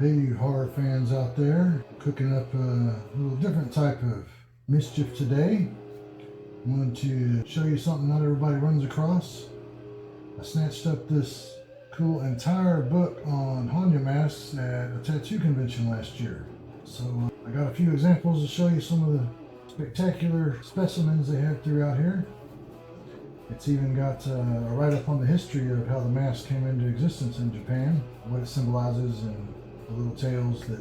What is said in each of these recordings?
Hey, you horror fans out there, cooking up a little different type of mischief today. I'm going to show you something not everybody runs across. I snatched up this cool entire book on Hannya masks at a tattoo convention last year. So I got a few examples to show you some of the spectacular specimens they have throughout here. It's even got a write-up on the history of how the mask came into existence in Japan, what it symbolizes, and the little tales that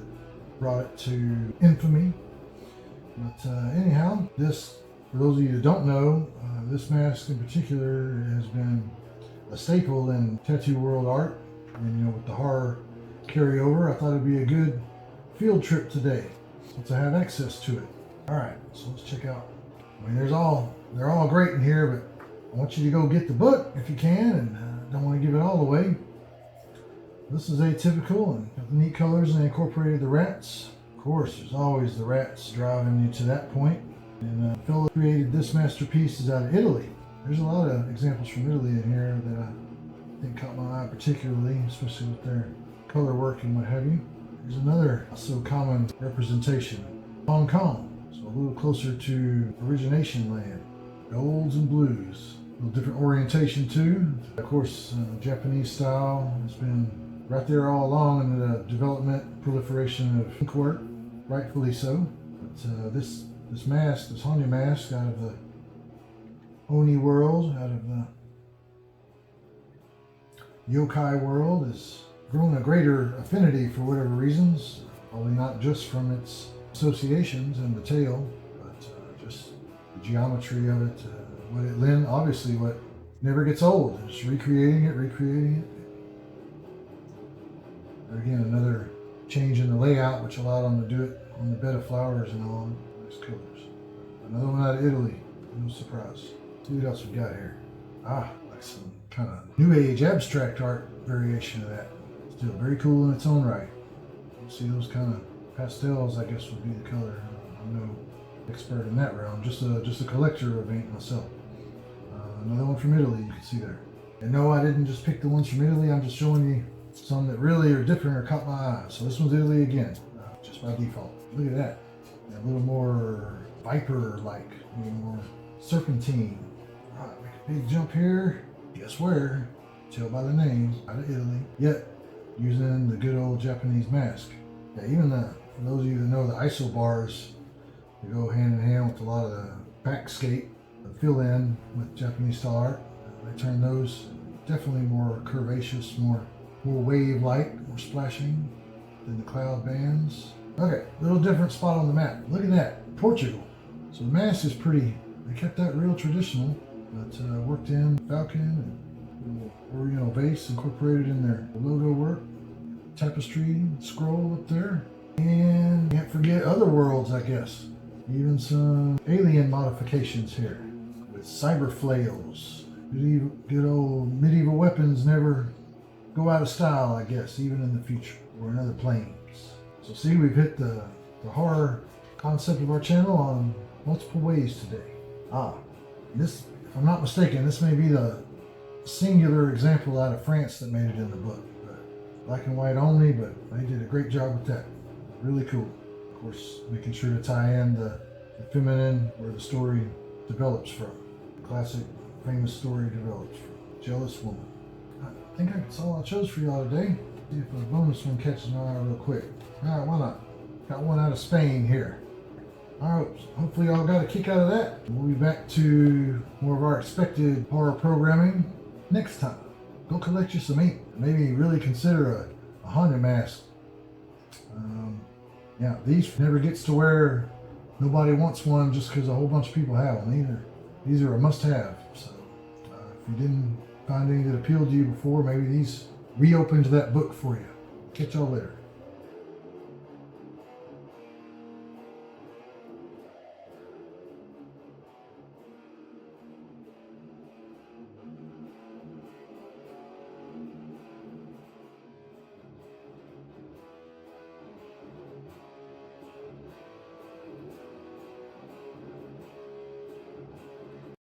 brought it to infamy. But anyhow, this, for those of you who don't know, this mask in particular has been a staple in tattoo world art, and with the horror carryover, I thought it'd be a good field trip today since I have access to it. All right, so let's check out. I mean, they're all great in here, but I want you to go get the book if you can, and don't want to give it all away. This is atypical and got the neat colors, and they incorporated the rats. Of course, there's always the rats driving you to that point. And the fellow who created this masterpiece is out of Italy. There's a lot of examples from Italy in here that I think caught my eye particularly, especially with their color work and what have you. There's another so common representation, Hong Kong, so a little closer to origination land. Golds and blues, a little different orientation too. Of course, Japanese style has been right there all along in the development, proliferation of ink work, rightfully so. But this mask, this Hannya mask out of the Oni world, out of the yokai world, has grown a greater affinity for whatever reasons. Probably not just from its associations and the tale, but just the geometry of it, what it lends, obviously what never gets old. Just recreating it. Again, another change in the layout, which allowed them to do it on the bed of flowers and all. Nice colors. Another one out of Italy. No surprise. See what else we got here. Like some kind of new age abstract art variation of that. Still very cool in its own right. See those kind of pastels, I guess would be the color. I'm no expert in that realm. Just a collector of ink myself. Another one from Italy, you can see there. And no, I didn't just pick the ones from Italy. I'm just showing you some that really are different or caught my eye. So this one's Italy again, just by default. Look at that. A little more viper-like, a little more serpentine. All right, make a big jump here. Guess where? Tell by the name, out of Italy. Yet, using the good old Japanese mask. Yeah, even for those of you that know the ISO bars, they go hand in hand with a lot of the backscape, the fill-in with Japanese style art. They turn those definitely more curvaceous, more wave-like, more splashing than the cloud bands. Okay, little different spot on the map. Look at that, Portugal. So the mask is pretty, they kept that real traditional, but worked in falcon and oriental vase incorporated in their logo work. Tapestry scroll up there. And can't forget other worlds, I guess. Even some alien modifications here with cyber flails. Good old medieval weapons never go out of style, I guess, even in the future or in other planes. So see, we've hit the horror concept of our channel on multiple ways today. This, if I'm not mistaken, this may be the singular example out of France that made it in the book. Black and white only, but they did a great job with that. Really cool. Of course, making sure to tie in the feminine where the story develops from. The classic, famous story develops from. Jealous woman. I think that's all I chose for y'all today. See if a bonus one catches my eye real quick. All right, why not? Got one out of Spain here. All right, hopefully y'all got a kick out of that. We'll be back to more of our expected horror programming next time. Go collect you some ink. Maybe really consider a Hannya mask. Yeah, these never gets to where nobody wants one just because a whole bunch of people have them. These are a must-have. So if you didn't find any that appealed to you before, maybe these reopened that book for you. Catch y'all later.